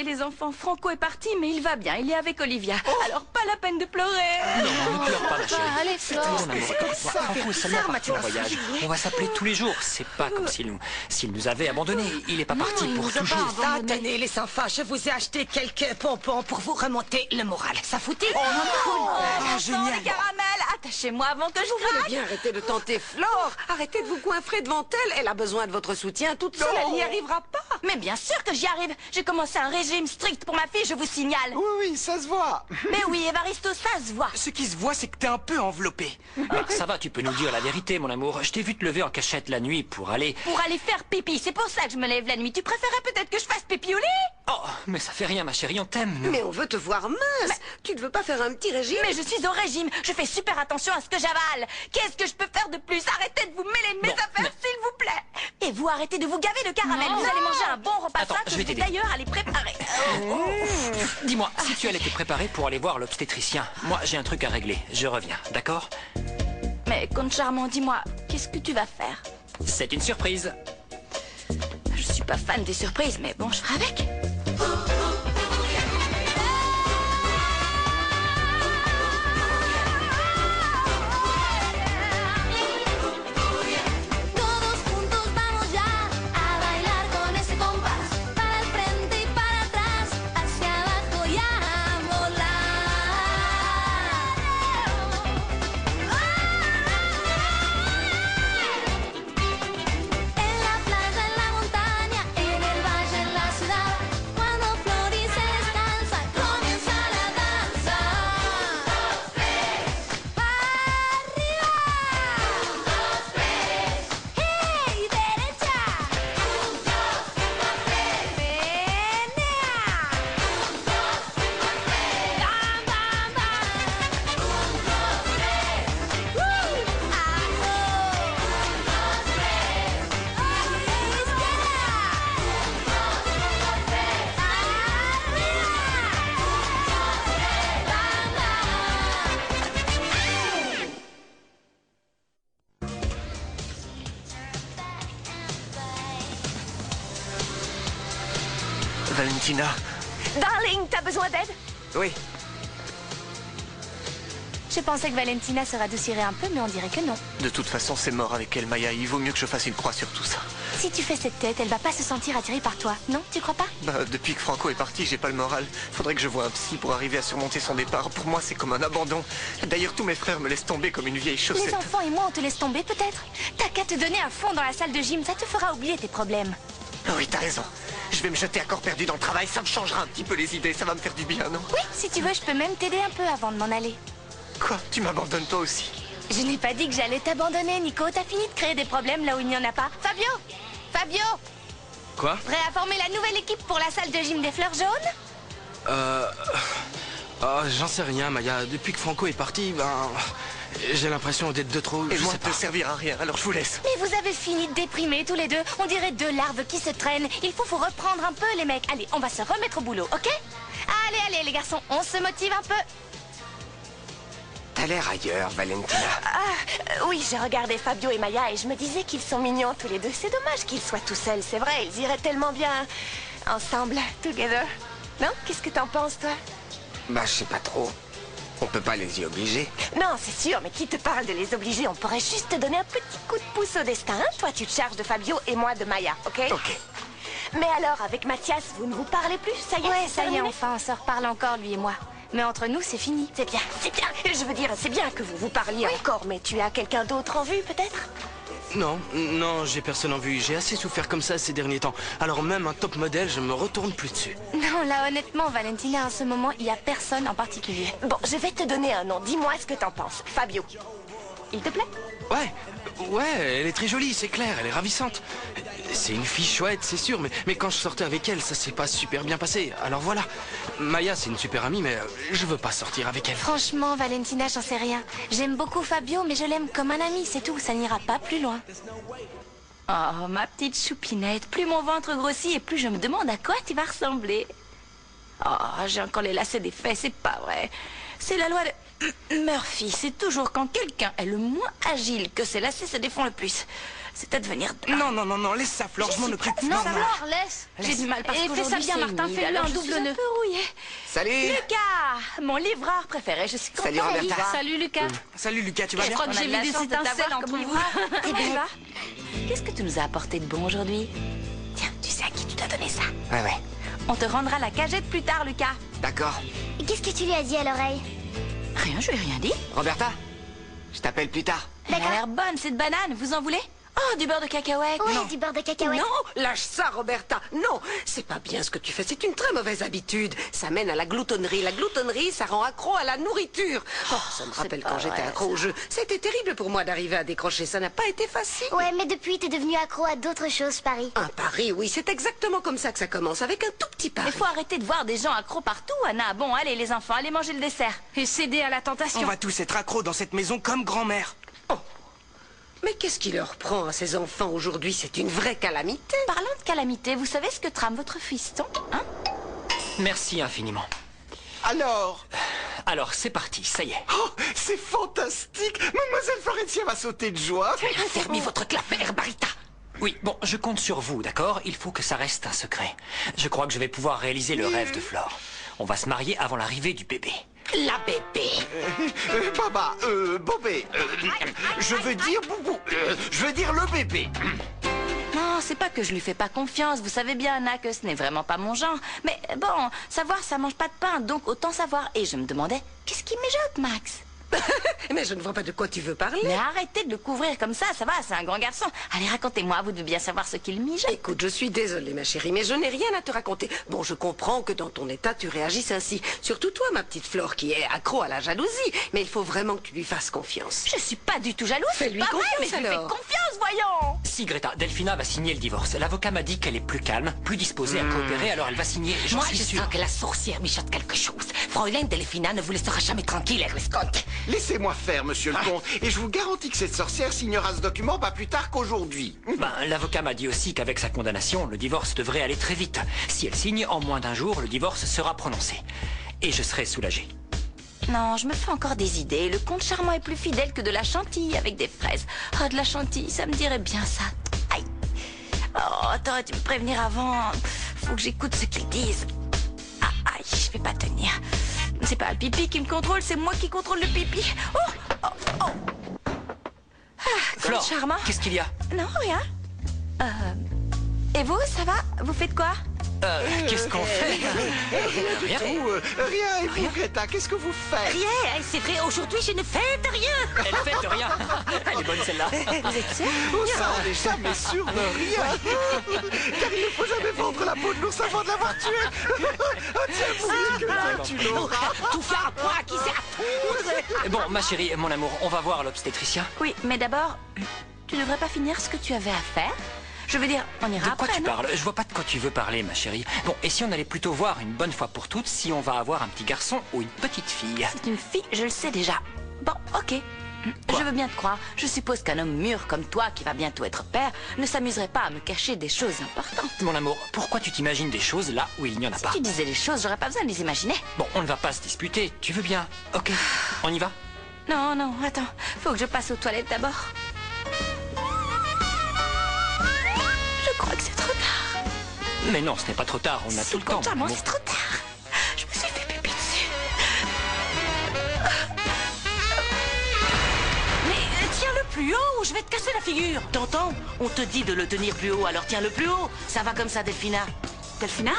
pitié les enfants, Franco est parti mais il va bien, il est avec Olivia. Alors pas la peine de pleurer. Non, ne pleure pas ma chérie. Allez Flore. Mon amour, écoute-moi, Franco est seulement parti en voyage. On va s'appeler tous les jours. C'est pas comme s'il nous avait abandonnés. Il est pas parti pour toujours. Ah, tenez les enfants, je vous ai acheté quelques pompons pour vous remonter le moral. Ça foutit? Génial. Les caramels, attachez-moi avant que je Vous voulez craque. bien arrêter de tenter Flore. Arrêtez de vous coinfrer devant elle. Elle a besoin de votre soutien toute seule. Elle n'y arrivera pas. Mais bien sûr que j'y arrive. J'ai commencé un régime strict pour ma fille, je vous signale. Oui, ça se voit. Mais oui, Évaristo, ça se voit. Ce qui se voit, c'est que t'es un peu enveloppé. Ah, ça va, tu peux nous dire la vérité, mon amour. Je t'ai vu te lever en cachette la nuit pour aller... Pour aller faire pipi, c'est pour ça que je me lève la nuit. Tu préférais peut-être que je fasse pipi au lit? Oh, mais ça fait rien, ma chérie, on t'aime, nous. Mais on veut te voir mince. Tu ne veux pas faire un petit régime? Mais je suis au régime, je fais super attention à ce que j'avale. Qu'est-ce que je peux faire de plus? Arrêtez de vous mêler de mes Non, affaires, s'il vous plaît. Et vous arrêtez de vous gaver de caramel. Vous allez manger un bon repas Attends, sain que je vais je vais t'aider. d'ailleurs aller préparer. Dis-moi, si tu allais te préparer pour aller voir l'obstétricien, moi j'ai un truc à régler. Je reviens, d'accord? Mais Comte Charmant, dis-moi, qu'est-ce que tu vas faire? C'est une surprise. Je suis pas fan des surprises, mais bon, je ferai avec. Todos juntos vamos ya a bailar con ese compás, para el frente y para atrás, hacia abajo y a volar. En la playa, en la montaña, en el valle, en la ciudad, cuando florece descansa, comienza la danza. Arriba. ¡Hey, derecha! ¡Menea! ¡Bam, bam, bam! Valentina. Darling, t'as besoin d'aide? Oui. Je pensais que Valentina se radoucirait un peu, mais on dirait que non. De toute façon, c'est mort avec elle, Maya. Il vaut mieux que je fasse une croix sur tout ça. Si tu fais cette tête, elle va pas se sentir attirée par toi, non? Tu crois pas? Bah, depuis que Franco est parti, j'ai pas le moral. Faudrait que je voie un psy pour arriver à surmonter son départ. Pour moi, c'est comme un abandon. D'ailleurs, tous mes frères me laissent tomber comme une vieille Les chaussette. enfants et moi, on te laisse tomber peut-être? T'as qu'à te donner à fond dans la salle de gym, ça te fera oublier tes problèmes. Oui, t'as raison. Je vais me jeter à corps perdu dans le travail. Ça me changera un petit peu les idées. Ça va me faire du bien, non? Oui, si tu veux, je peux même t'aider un peu avant de m'en aller. Quoi? Tu m'abandonnes toi aussi? Je n'ai pas dit que j'allais t'abandonner, Nico. T'as fini de créer des problèmes là où il n'y en a pas. Fabio! Fabio! Quoi? Prêt à former la nouvelle équipe pour la salle de gym des fleurs jaunes? J'en sais rien, Maya. Depuis que Franco est parti, j'ai l'impression d'être de trop. Et je moi, sais de pas. te servir à rien. Alors je vous laisse. Mais vous avez fini de déprimer tous les deux. On dirait deux larves qui se traînent. Il faut vous reprendre un peu, les mecs. Allez, on va se remettre au boulot, ok? Allez, allez, les garçons, on se motive un peu. T'as l'air ailleurs, Valentina. Oui, j'ai regardé Fabio et Maya et je me disais qu'ils sont mignons tous les deux. C'est dommage qu'ils soient tout seuls, c'est vrai. Ils iraient tellement bien ensemble, together. Non? Qu'est-ce que t'en penses, toi? Bah, je sais pas trop. On peut pas les y obliger. Non, c'est sûr, mais qui te parle de les obliger? On pourrait juste te donner un petit coup de pouce au destin. Hein? Toi, tu te charges de Fabio et moi de Maya, ok? Ok. Mais alors, avec Mathias, vous ne vous parlez plus? Ça y est, Ouais, c'est ça y est, terminé? enfin, on se reparle encore, lui et moi. Mais entre nous, c'est fini. C'est bien, c'est bien. Je veux dire, c'est bien que vous vous parliez encore, mais tu as quelqu'un d'autre en vue, peut-être? Non, j'ai personne en vue. J'ai assez souffert comme ça ces derniers temps. Alors même un top modèle, je me retourne plus dessus. Non, là, honnêtement, Valentina, en ce moment, il y a personne en particulier. Bon, je vais te donner un nom. Dis-moi ce que t'en penses. Fabio. Il te plaît? Ouais, elle est très jolie, c'est clair, elle est ravissante. C'est une fille chouette, c'est sûr, mais quand je sortais avec elle, ça s'est pas super bien passé. Alors voilà. Maya, c'est une super amie, mais je veux pas sortir avec elle. Franchement, Valentina, j'en sais rien. J'aime beaucoup Fabio, mais je l'aime comme un ami, c'est tout. Ça n'ira pas plus loin. Oh, ma petite choupinette. Plus mon ventre grossit et plus je me demande à quoi tu vas ressembler. Oh, j'ai encore les lacets des fesses, c'est pas vrai. C'est la loi de Murphy. C'est toujours quand quelqu'un est le moins agile que ses lacets se défont le plus. c'est à devenir... Non, laisse ça, Flore, je m'en occupe. Non, Flore, laisse. J'ai du mal parce Et fais ça qu'aujourd'hui bien, c'est Martin, humide, fais-le alors un je double suis un nœud. peu rouillée. Salut. Lucas, mon livreur préféré, je suis contente. Salut, Roberta. Salut, Lucas. Salut, Lucas, tu vas Je bien? crois que On a j'ai de la vu des chance de étincelles t'avoir entre comme vous. livreur. Comment tu vas? Qu'est-ce que tu nous as apporté de bon aujourd'hui? Tiens, tu sais à qui tu dois donner ça. Ouais. On te rendra la cagette plus tard, Lucas. D'accord. Qu'est-ce que tu lui as dit à l'oreille? Rien, je lui ai rien dit. Roberta, je t'appelle plus tard. Elle a l'air bonne, cette banane. Vous en voulez? Oh, du beurre de cacahuète. Ouais, du beurre de cacahuète. Non, lâche ça, Roberta. Non, c'est pas bien ce que tu fais. C'est une très mauvaise habitude. Ça mène à la gloutonnerie. La gloutonnerie, ça rend accro à la nourriture. Oh, ça me rappelle pas quand j'étais vrai, accro au jeu. C'était terrible pour moi d'arriver à décrocher. Ça n'a pas été facile. Ouais, mais depuis, t'es devenu accro à d'autres choses, Paris. Un pari, oui, c'est exactement comme ça que ça commence, avec un tout petit pari. Il faut arrêter de voir des gens accros partout, Anna. Bon, allez, les enfants, allez manger le dessert. Et céder à la tentation. On va tous être accros dans cette maison comme grand-mère. Mais qu'est-ce qui leur prend à ces enfants aujourd'hui? C'est une vraie calamité. Parlant de calamité, vous savez ce que trame votre fiston, hein? Merci infiniment. Alors, c'est parti, ça y est. Oh, c'est fantastique. Mademoiselle Florencia va sauter de joie. Fermez votre clapet, Barita. Oui, bon, je compte sur vous, d'accord? Il faut que ça reste un secret. Je crois que je vais pouvoir réaliser le rêve de Flore. On va se marier avant l'arrivée du bébé. La bébé. Bobé, je veux dire Boubou, je veux dire le bébé. Non, c'est pas que je lui fais pas confiance. Vous savez bien, Anna, que ce n'est vraiment pas mon genre. Mais bon, savoir, ça mange pas de pain, donc autant savoir. Et je me demandais, qu'est-ce qui mijote, Max? Mais je ne vois pas de quoi tu veux parler. Mais arrêtez de le couvrir comme ça va, c'est un grand garçon. Allez, racontez-moi, vous devez bien savoir ce qu'il mijote. Écoute, je suis désolée, ma chérie, mais je n'ai rien à te raconter. Bon, je comprends que dans ton état, tu réagisses ainsi. Surtout toi, ma petite Flore, qui est accro à la jalousie. Mais il faut vraiment que tu lui fasses confiance. Je suis pas du tout jalouse. Fais-lui c'est pas vrai, mais confiance, je lui fais alors. confiance, voyons. Si, Greta, Delphina va signer le divorce. L'avocat m'a dit qu'elle est plus calme, plus disposée à coopérer, alors elle va signer, j'en Moi, suis je sûr. sens que la sorcière mijote quelque chose. Fräulein Delphina ne vous laissera jamais tranquille, Scott. Laissez-moi faire, monsieur le comte, et je vous garantis que cette sorcière signera ce document pas plus tard qu'aujourd'hui. Ben, l'avocat m'a dit aussi qu'avec sa condamnation, le divorce devrait aller très vite. Si elle signe, en moins d'un jour, le divorce sera prononcé. Et je serai soulagé. Non, je me fais encore des idées. Le comte charmant est plus fidèle que de la chantilly avec des fraises. Oh, de la chantilly, ça me dirait bien ça. Aïe. Oh, t'aurais dû me prévenir avant. Faut que j'écoute ce qu'ils disent. Ah, aïe, je vais pas tenir. C'est pas le pipi qui me contrôle, c'est moi qui contrôle le pipi. Oh, oh, oh. Ah, Flore, comte charmant. qu'est-ce qu'il y a? Non, rien. Et vous, ça va? Vous faites quoi? Qu'est-ce qu'on fait? Rien. Rien, et vous, Greta, qu'est-ce que vous faites? Rien, c'est vrai, aujourd'hui je ne fais de rien. Elle fait de rien. Elle est bonne celle-là. Vous êtes sûr? Oh, ça, on n'est jamais sûr de rien. Car il ne faut jamais vendre la peau de l'ours avant de l'avoir tué. Oh, tiens, tu l'auras. Tout faire à point, qui sert à poudre. Bon, ma chérie, mon amour, on va voir l'obstétricien. Oui, mais d'abord, tu devrais pas finir ce que tu avais à faire? Je veux dire, on ira De quoi après, tu non? parles? Je vois pas de quoi tu veux parler, ma chérie. Bon, et si on allait plutôt voir une bonne fois pour toutes si on va avoir un petit garçon ou une petite fille? C'est une fille, je le sais déjà. Bon, ok. Quoi? Je veux bien te croire. Je suppose qu'un homme mûr comme toi, qui va bientôt être père, ne s'amuserait pas à me cacher des choses importantes. Mon amour, pourquoi tu t'imagines des choses là où il n'y en a Si pas? tu disais les choses, j'aurais pas besoin de les imaginer. Bon, on ne va pas se disputer, tu veux bien? Ok, on y va? Non, non, attends. Faut que je passe aux toilettes d'abord. Je crois que c'est trop tard. Mais non, ce n'est pas trop tard, on a tout le temps. Charmant, mon c'est trop tard. Je me suis fait pipi dessus. Mais tiens-le plus haut, je vais te casser la figure. T'entends? On te dit de le tenir plus haut, alors tiens-le plus haut. Ça va comme ça, Delphina. Delphina?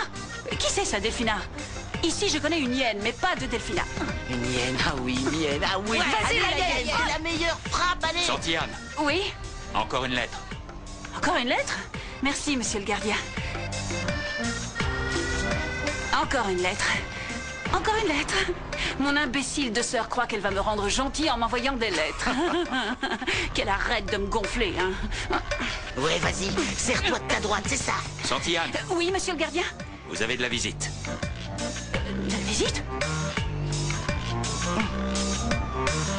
Qui c'est ça, Delphina? Ici, je connais une hyène, mais pas de Delphina. Une hyène, ah oui, une hyène, ah oui. Vas-y, Allez, la hyène. c'est la meilleure frappe, allez. Santiane, Oui? encore une lettre. Encore une lettre? Merci, monsieur le gardien. Encore une lettre. Encore une lettre. Mon imbécile de sœur croit qu'elle va me rendre gentille en m'envoyant des lettres. Qu'elle arrête de me gonfler, hein. Ouais, vas-y, serre-toi de ta droite, c'est ça. Santiane, Oui, monsieur le gardien? vous avez de la visite. De la visite?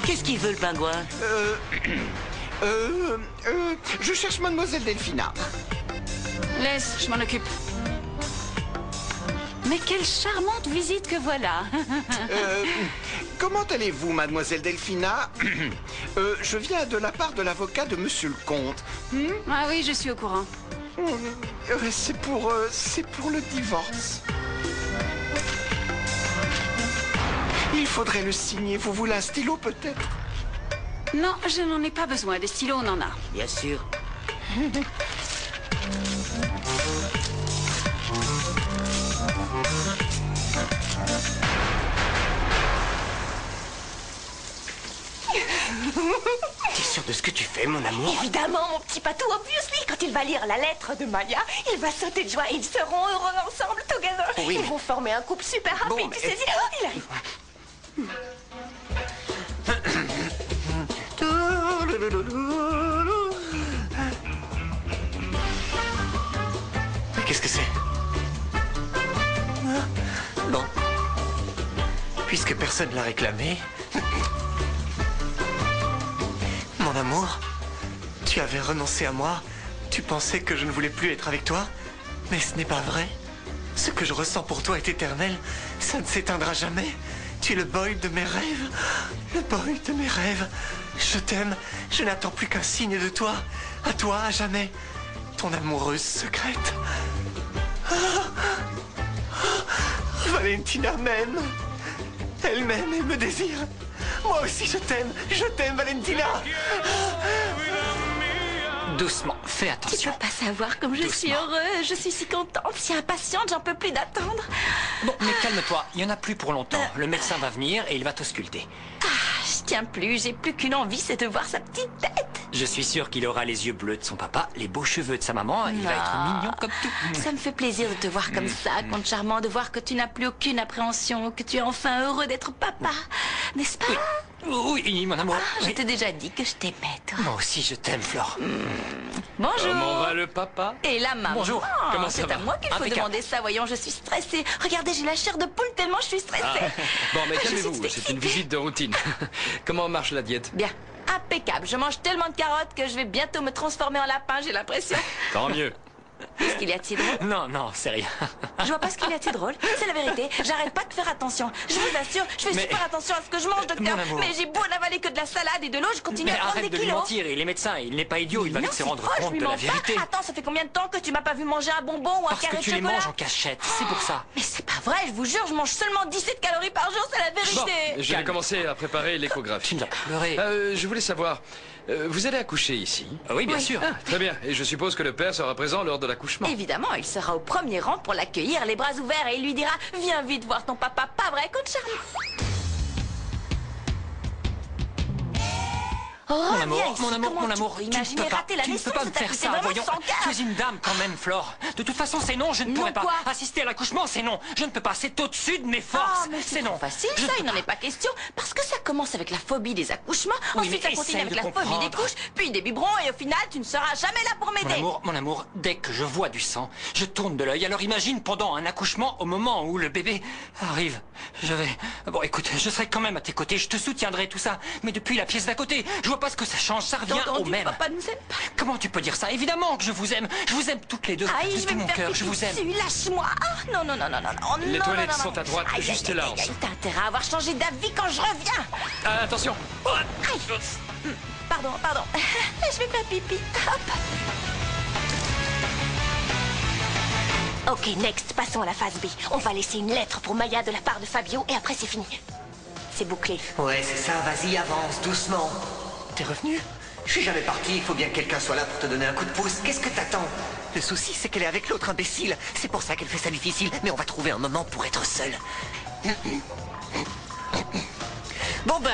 Qu'est-ce qu'il veut, le pingouin? Je cherche mademoiselle Delphina. Laisse, je m'en occupe. Mais quelle charmante visite que voilà. comment allez-vous, mademoiselle Delphina? Je viens de la part de l'avocat de monsieur le comte. Ah oui, je suis au courant. C'est pour le divorce. Il faudrait le signer. Vous voulez un stylo, peut-être? Non, je n'en ai pas besoin. Des stylos, on en a. Bien sûr. T'es sûr de ce que tu fais, mon amour? Évidemment, mon petit patou, obviously. Quand il va lire la lettre de Maya, il va sauter de joie et ils seront heureux ensemble, together. Oui, Ils vont former un couple super happy. Bon, Tu sais, oh, il arrive. Mais qu'est-ce que c'est? Bon. Puisque personne l'a réclamé... Mon amour, tu avais renoncé à moi. Tu pensais que je ne voulais plus être avec toi. Mais ce n'est pas vrai. Ce que je ressens pour toi est éternel. Ça ne s'éteindra jamais. Tu es le boy de mes rêves. Le boy de mes rêves. Je t'aime. Je n'attends plus qu'un signe de toi. À toi, à jamais. Ton amoureuse secrète. Valentina m'aime. Elle m'aime et me désire. Moi aussi, je t'aime. Je t'aime, Valentina. Doucement, fais Tu attention. peux pas savoir comme je suis heureuse, je suis si contente, si impatiente, j'en peux plus d'attendre. Bon, mais calme-toi, il y en a plus pour longtemps. Le médecin va venir et il va t'ausculter. Je tiens plus, j'ai plus qu'une envie, c'est de voir sa petite tête. Je suis sûr qu'il aura les yeux bleus de son papa, les beaux cheveux de sa maman, il va être mignon comme tout. Ça me fait plaisir de te voir comme ça, compte charmant, de voir que tu n'as plus aucune appréhension, que tu es enfin heureux d'être papa. N'est-ce pas? Oui, mon amour. Je t'ai déjà dit que je t'aimais, toi. Moi aussi, je t'aime, Flore. Bonjour. Comment va le papa? Et la maman. Bonjour. Comment ça C'est va? à moi qu'il faut Impeccable. demander ça, voyons, je suis stressée. Regardez, j'ai la chair de poule tellement je suis stressée. Bon, mais Je suis calmez-vous, c'est excitée. une visite de routine. Comment marche la diète? Bien, impeccable. Je mange tellement de carottes que je vais bientôt me transformer en lapin, j'ai l'impression. Tant mieux. Qu'est-ce qu'il y a de si drôle? Non, c'est rien. Je vois pas ce qu'il y a de si drôle. C'est la vérité. J'arrête pas de faire attention. Je vous assure, je fais Mais- super attention à ce que je mange, docteur. Mon amour. Mais j'ai beau n'avaler que de la salade et de l'eau, je continue Mais à prendre arrête des de lui kilos. mentir, il est médecin, il n'est pas idiot, il va Non, vite se c'est rendre faux, je compte lui de la mens pas. vérité. Attends, ça fait combien de temps que tu m'as pas vu manger un bonbon ou un Parce carré que de tu les chocolat? manges en cachette, c'est pour ça. Mais c'est pas vrai, je vous jure, je mange seulement 17 calories par jour, c'est la Bon, vérité. je vais commencer à préparer Tu l'échographie. ne vas pas pleurer. Je voulais savoir, vous allez accoucher ici? Oui, bien sûr. Ah, très bien. Et je suppose que le père sera présent lors de l'accouchement. Évidemment, il sera au premier rang pour l'accueillir, les bras ouverts, et il lui dira « Viens vite voir ton papa, pas vrai, compte charmant ?» Mon Reviens amour, ici. mon amour, Comment mon tu amour, peux tu ne imaginer peux pas, rater la tu ne naissance peux pas de me ta faire fille, ça, c'est vraiment voyons. sans cœur. Tu es une dame quand même, Flore. De toute façon, c'est non, je ne Non, pourrai pas. quoi Assister à l'accouchement, c'est non. Je ne peux pas, c'est au-dessus de mes forces. Ah, mais c'est c'est non. non facile, Je ça, ne il n'en est pas question. Parce que ça commence avec la phobie des accouchements, Oui, ensuite mais ça continue essaye avec de la phobie des comprendre. couches, puis des biberons, et au final, tu ne seras jamais là pour m'aider. Mon amour, dès que je vois du sang, je tourne de l'œil. Alors imagine pendant un accouchement, au moment où le bébé arrive, je vais... Bon, écoute, je serai quand même à tes côtés, je te soutiendrai, tout ça. Mais depuis la pièce d'à côté, je vois pas ce que ça change, ça revient T'as au entendu, même. papa nous aime pas. Comment tu peux dire ça? Évidemment que je vous aime toutes les deux. Aïe, de je vais tout me mon faire cœur, pipi je vous aime. dessus, lâche-moi. Ah, non, non, non, non, non, non, Les non, toilettes non, non, sont à droite, Aïe, juste aïe, là, aïe, en dessous. aïe, T'as intérêt à avoir changé d'avis quand je reviens. Ah, attention. Aïe. Pardon, pardon. Je vais faire pipi. Hop. Ok, next, passons à la phase B. On va laisser une lettre pour Maya de la part de Fabio et après c'est fini. C'est bouclé. Ouais, c'est ça, vas-y, avance, doucement. T'es revenu? Je suis jamais parti, il faut bien que quelqu'un soit là pour te donner un coup de pouce. Qu'est-ce que t'attends? Le souci, c'est qu'elle est avec l'autre imbécile. C'est pour ça qu'elle fait ça difficile, mais on va trouver un moment pour être seul. Bon bah,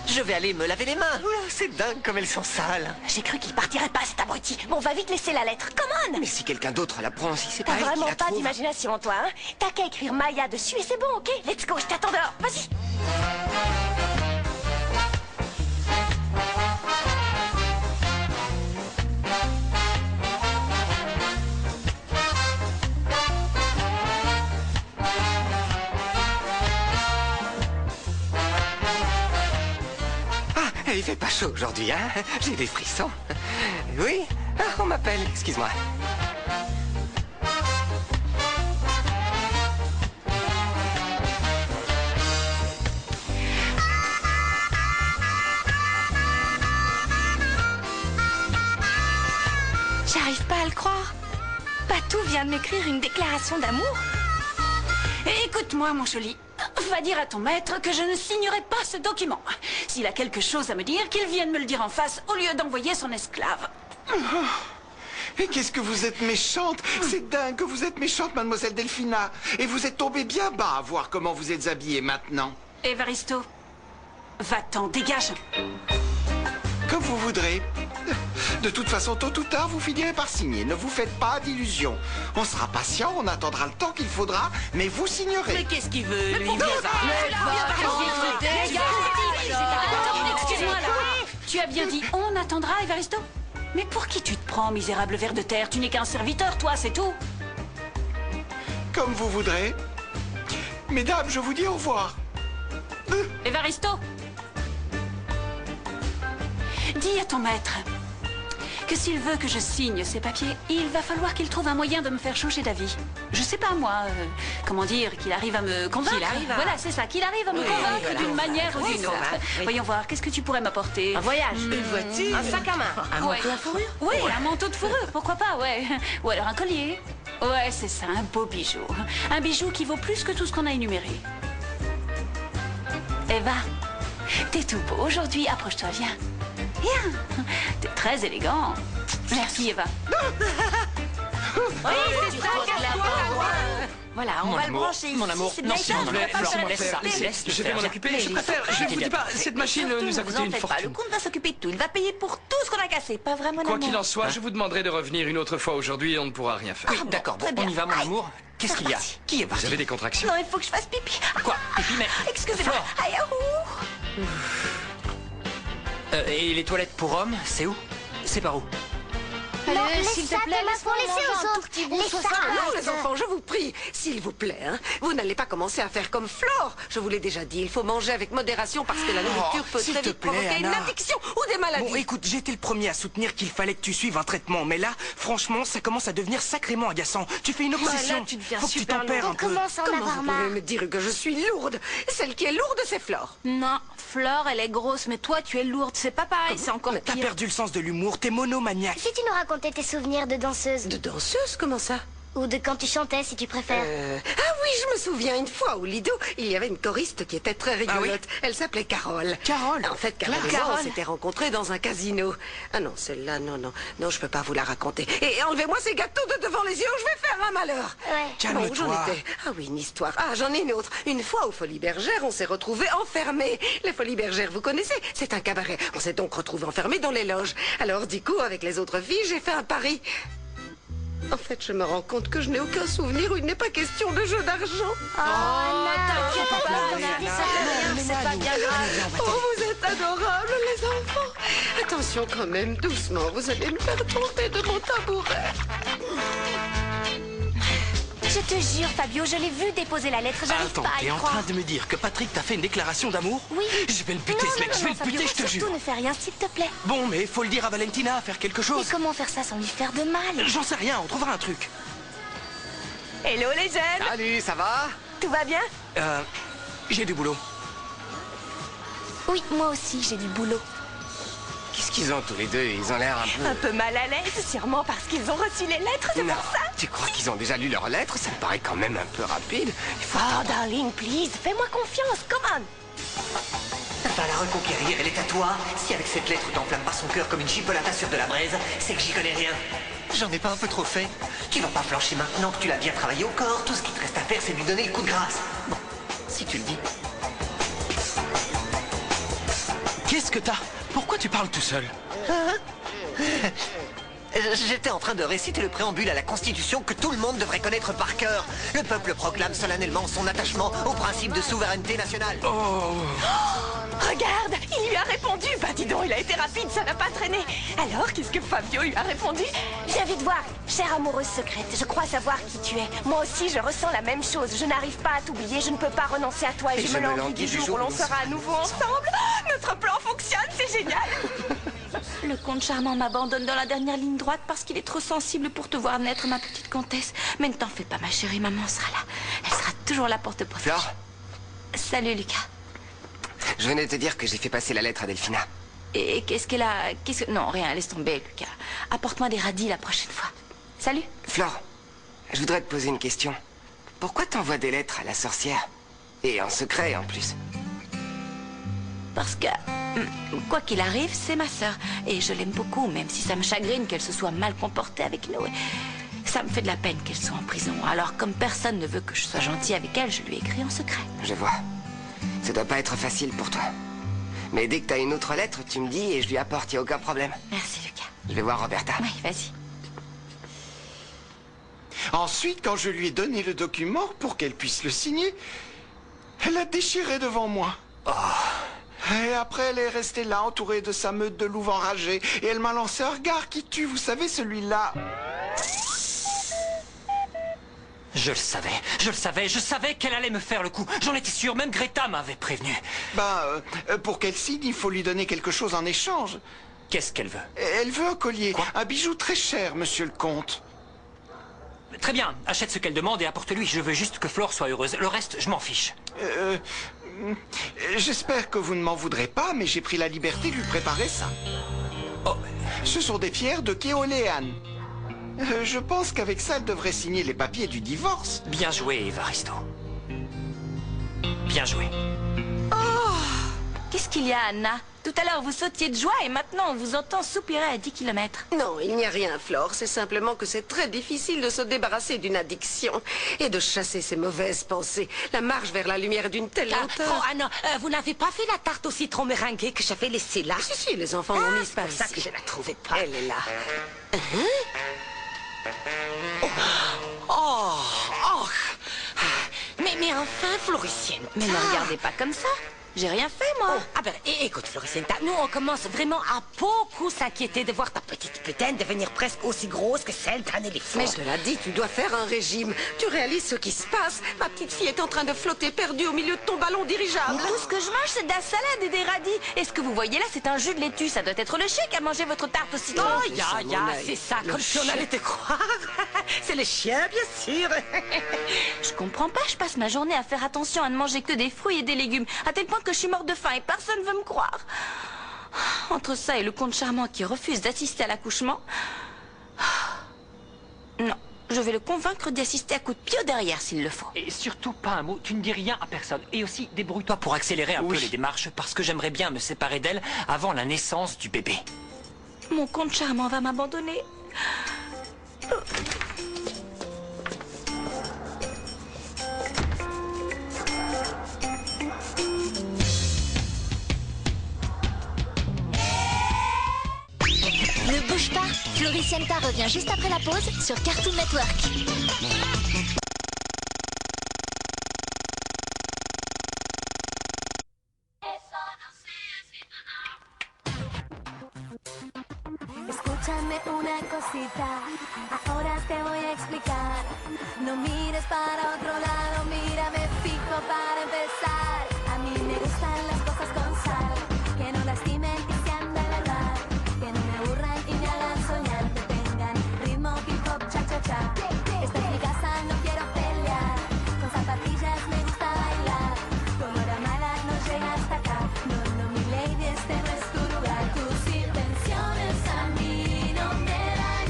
je vais aller me laver les mains. Oula, c'est dingue comme elles sont sales. J'ai cru qu'il partirait pas, cet abruti. Bon, on va vite laisser la lettre. Come on. Mais si quelqu'un d'autre la prend, si c'est pas T'as elle qui vraiment la pas trouve... d'imagination, toi, hein? T'as qu'à écrire Maya dessus et c'est bon, ok? Let's go, je t'attends dehors. Vas-y. Ah, il fait pas chaud aujourd'hui, hein? J'ai des frissons. Oui? Ah, on m'appelle, excuse-moi. croire. Patou vient de m'écrire une déclaration d'amour. Écoute-moi, mon joli. Va dire à ton maître que je ne signerai pas ce document. S'il a quelque chose à me dire, qu'il vienne me le dire en face au lieu d'envoyer son esclave. Et qu'est-ce que vous êtes méchante! C'est dingue que vous êtes méchante, mademoiselle Delphina. Et vous êtes tombée bien bas à voir comment vous êtes habillée maintenant. Évaristo, va-t'en, dégage. Comme vous voudrez. De toute façon, tôt ou tard, vous finirez par signer. Ne vous faites pas d'illusions. On sera patient, on attendra le temps qu'il faudra, mais vous signerez. Mais qu'est-ce qu'il veut, lui? Excuse-moi, là. Tu as bien dit on attendra, Évaristo? Mais pour qui tu te prends, misérable ver de terre? Tu n'es qu'un serviteur, toi, c'est tout. Comme vous voudrez. Mesdames, je vous dis au revoir. Évaristo, dis à ton maître que s'il veut que je signe ces papiers, il va falloir qu'il trouve un moyen de me faire changer d'avis. Je sais pas moi, comment dire, qu'il arrive à me convaincre. Voilà, c'est ça, qu'il arrive à me convaincre d'une manière ou d'une autre. Voyons voir, qu'est-ce que tu pourrais m'apporter? Un voyage, une voiture, un sac à main, un manteau à fourrure. Oui, un manteau de fourrure, pourquoi pas, ouais. Ou alors un collier. Ouais, c'est ça, un beau bijou. Un bijou qui vaut plus que tout ce qu'on a énuméré. Eva, t'es tout beau aujourd'hui, approche-toi, viens. Viens, t'es très élégant. Merci, Eva. Oui, c'est ça, casse-toi. Voilà, on va le brancher ici. Mon amour, c'est de non, la s'il vous plaît, chance, Florent, on va laisse ça, pas faire laisse. Je vais m'en occuper. Je préfère, je ne vous dis pas, cette machine nous a coûté une Le fortune. comte va s'occuper de tout. Il va payer pour tout ce qu'on a cassé. Pas vraiment, Quoi qu'il en soit, je vous demanderai de revenir une autre fois aujourd'hui, on ne pourra rien faire. Oui, d'accord, bon, très bien. on y va, mon Aïe. amour. Qu'est-ce qu'il y a? Reparti. Qui est Vous parti? avez des contractions? Non, il faut que je fasse pipi. Quoi? Pipi, mais... Excusez-moi. Flore. Aïe, ouh. Et les toilettes pour hommes, c'est où? C'est par où? Allez, s'il te plaît, laisse-moi laissez manger aux un autres. tout petit bout, Laisse sois ça. sympa. Non, les enfants, je vous prie, s'il vous plaît, hein, vous n'allez pas commencer à faire comme Flore. Je vous l'ai déjà dit, il faut manger avec modération parce que la nourriture peut s'il très te vite plaît, provoquer une Anna. addiction ou des maladies. Bon, écoute, j'étais le premier à soutenir qu'il fallait que tu suives un traitement, mais là, franchement, ça commence à devenir sacrément agaçant. Tu fais une obsession. là, tu deviens Faut que tu super tempères On un peu. commence à en Comment avoir vous marre. pouvez me dire que je suis lourde? Celle qui est lourde, c'est Flore. Non, Flore, elle est grosse, mais toi, tu es lourde. C'est pas pareil, c'est encore T'as pire. perdu le sens de l'humour, t'es monomaniaque. Si tu nous racontais tes souvenirs de danseuse, De danseuse, comment ça? ou de quand tu chantais, si tu préfères. Ah oui, je me souviens une fois au Lido, il y avait une choriste qui était très rigolote. Ah oui? Elle s'appelait Carole. Carole? En fait, Carole et moi, Carole. on s'était rencontrés dans un casino. Ah non, celle-là, non, je peux pas vous la raconter. Et enlevez-moi ces gâteaux de devant les yeux ou je vais faire un malheur. Ouais. Bon, Calme-toi. j'en étais. Ah oui, une histoire. Ah, j'en ai une autre. Une fois aux Folies Bergères, on s'est retrouvés enfermés. Les Folies Bergères, vous connaissez? C'est un cabaret. On s'est donc retrouvés enfermés dans les loges. Alors, du coup, avec les autres filles, j'ai fait un pari. En fait, je me rends compte que je n'ai aucun souvenir où il n'est pas question de jeu d'argent. T'inquiète pas, c'est pas bien grave. Oh, vous êtes adorables, les enfants. Attention quand même, doucement, vous allez me faire tomber de mon tabouret. Je te jure, Fabio, je l'ai vu déposer la lettre. J'arrive Attends, pas à t'es y en croire. train de me dire que Patrick t'a fait une déclaration d'amour? Oui. Je vais le buter, ce mec, je vais le Fabio, buter, je te surtout jure. ne fais rien, s'il te plaît. Bon, mais faut le dire à Valentina, faire quelque Mais chose. comment faire ça sans lui faire de mal? J'en sais rien, on trouvera un truc. Hello les jeunes. Salut, ça va? Tout va bien? J'ai du boulot. Oui, moi aussi, j'ai du boulot. Qu'est-ce qu'ils ont tous les deux? Ils ont l'air un peu... Un peu mal à l'aise, sûrement parce qu'ils ont reçu les lettres, c'est Non, pour ça. tu crois qu'ils ont déjà lu leurs lettres? Ça me paraît quand même un peu rapide. Il faut... Oh, darling, please, fais-moi confiance, come on. Va la reconquérir, elle est à toi. Si avec cette lettre t'enflamme pas son cœur comme une chipolata sur de la braise, c'est que j'y connais rien. J'en ai pas un peu trop fait? Tu vas pas flancher maintenant que tu l'as bien travaillé au corps. Tout ce qui te reste à faire, c'est lui donner le coup de grâce. Bon, si tu le dis. Qu'est-ce que t'as? Pourquoi tu parles tout seul? J'étais en train de réciter le préambule à la Constitution que tout le monde devrait connaître par cœur. Le peuple proclame solennellement son attachement au principe de souveraineté nationale. Regarde, il lui a répondu. Bah dis donc, il a été rapide, ça n'a pas traîné. Alors, qu'est-ce que Fabio lui a répondu? Viens vite voir, chère amoureuse secrète, je crois savoir qui tu es. Moi aussi, je ressens la même chose. Je n'arrive pas à t'oublier, je ne peux pas renoncer à toi et je me languis du jour où l'on sera à nouveau ensemble. Notre plan fonctionne, c'est génial. Le comte charmant m'abandonne dans la dernière ligne droite parce qu'il est trop sensible pour te voir naître, ma petite comtesse. Mais ne t'en fais pas, ma chérie, maman sera là. Elle sera toujours là pour te protéger. Flore, Salut, Lucas. je venais te dire que j'ai fait passer la lettre à Delphina. Et qu'est-ce qu'elle a... Non, rien, laisse tomber, Lucas. Apporte-moi des radis la prochaine fois. Salut. Flore, je voudrais te poser une question. Pourquoi t'envoies des lettres à la sorcière? Et en secret, en plus. Parce que, quoi qu'il arrive, c'est ma sœur. Et je l'aime beaucoup, même si ça me chagrine qu'elle se soit mal comportée avec nous. Ça me fait de la peine qu'elle soit en prison. Alors, comme personne ne veut que je sois gentil avec elle, je lui écris en secret. Je vois. Ça doit pas être facile pour toi. Mais dès que t'as une autre lettre, tu me dis et je lui apporte, y a aucun problème. Merci, Lucas. Je vais voir Roberta. Oui, vas-y. Ensuite, quand je lui ai donné le document pour qu'elle puisse le signer, elle l'a déchiré devant moi. Et après, elle est restée là, entourée de sa meute de loups enragés. Et elle m'a lancé un regard qui tue, vous savez, celui-là. Je le savais qu'elle allait me faire le coup. J'en étais sûr, même Greta m'avait prévenu. Pour qu'elle signe, il faut lui donner quelque chose en échange. Qu'est-ce qu'elle veut? Elle veut un collier, un bijou très cher, monsieur le comte. Très bien, achète ce qu'elle demande et apporte-lui. Je veux juste que Flore soit heureuse. Le reste, je m'en fiche. J'espère que vous ne m'en voudrez pas, mais j'ai pris la liberté de lui préparer ça. Oh. Ce sont des pierres de Kéoléane. Je pense qu'avec ça, elle devrait signer les papiers du divorce. Bien joué, Evaristo. Bien joué. Oh! Qu'est-ce qu'il y a, Anna? Tout à l'heure, vous sautiez de joie et maintenant, on vous entend soupirer à 10 km. Non, il n'y a rien, Flore. C'est simplement que c'est très difficile de se débarrasser d'une addiction et de chasser ces mauvaises pensées. La marche vers la lumière est d'une telle hauteur. Oh, Anna, vous n'avez pas fait la tarte au citron meringuée que j'avais laissée là? Si, les enfants l'ont mise par C'est pour ça ici. que je la trouvais pas. Elle est là. Mais enfin, Floricienta. Mais ne regardez pas comme ça. J'ai rien fait, moi. Écoute, Floricienta, nous, on commence vraiment à beaucoup s'inquiéter de voir ta petite putaine devenir presque aussi grosse que celle d'un éléphant. Mais je te l'ai dit, tu dois faire un régime. Tu réalises ce qui se passe? Ma petite fille est en train de flotter perdue au milieu de ton ballon dirigeable. Tout ce que je mange, c'est de la salade et des radis. Et ce que vous voyez là, c'est un jus de laitue. Ça doit être le chien qui a mangé votre tarte au citron. C'est ça, comme si on allait te croire. C'est le chien, bien sûr. Je comprends pas, je passe ma journée à faire attention à ne manger que des fruits et des légumes, à tel point que je suis morte de faim et personne veut me croire. Entre ça et le comte charmant qui refuse d'assister à l'accouchement... Non, je vais le convaincre d'y assister à coups de pied derrière s'il le faut. Et surtout pas un mot, tu ne dis rien à personne. Et aussi, débrouille-toi pour accélérer un peu les démarches, parce que j'aimerais bien me séparer d'elle avant la naissance du bébé. Mon comte charmant va m'abandonner. Ne bouge pas, Floricienta revient juste après la pause sur Cartoon Network. Escúchame una cosita, ahora te voy a explicar. No mires para otro lado, mírame fijo para empezar. A mí me gustan las cosas con sal, que no lastimen y sean de verdad, que no me aburran y me hagan soñar, que tengan ritmo, hip hop, cha cha cha. Esta es mi casa, no quiero pelear, con zapatillas me gusta bailar. Tu olor a mala no llega hasta acá, no, mi lady, este no es tu lugar. Tus intenciones a mí no me dan,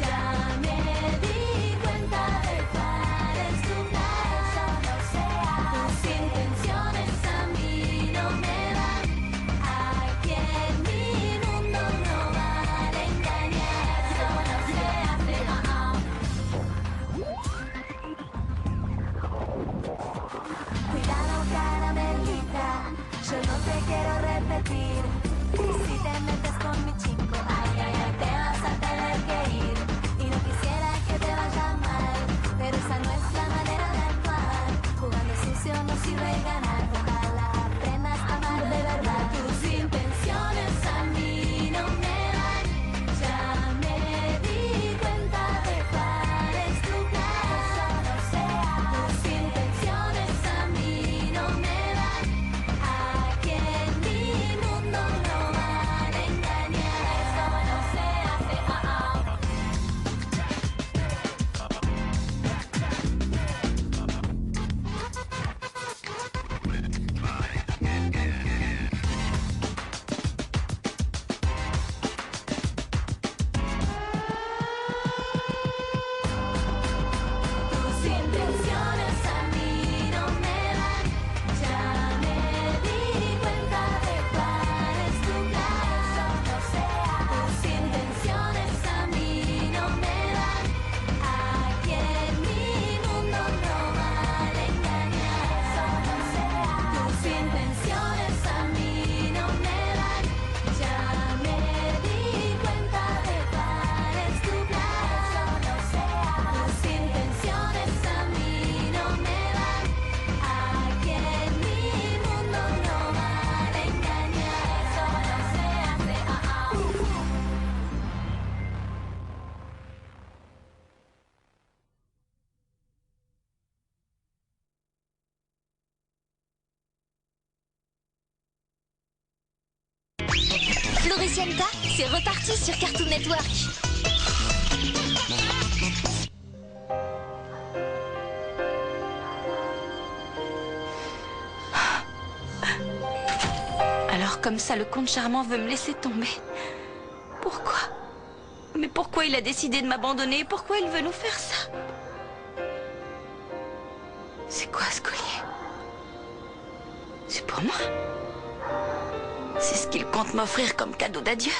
ya me di cuenta de cuál es tu casa, no sea. Tus intenciones Floricienta, c'est reparti sur Cartoon Network. Alors comme ça, le comte charmant veut me laisser tomber. Pourquoi? Mais pourquoi il a décidé de m'abandonner? Pourquoi il veut nous faire ça? C'est quoi ce collier? C'est pour moi. C'est ce qu'il compte m'offrir comme cadeau d'adieu.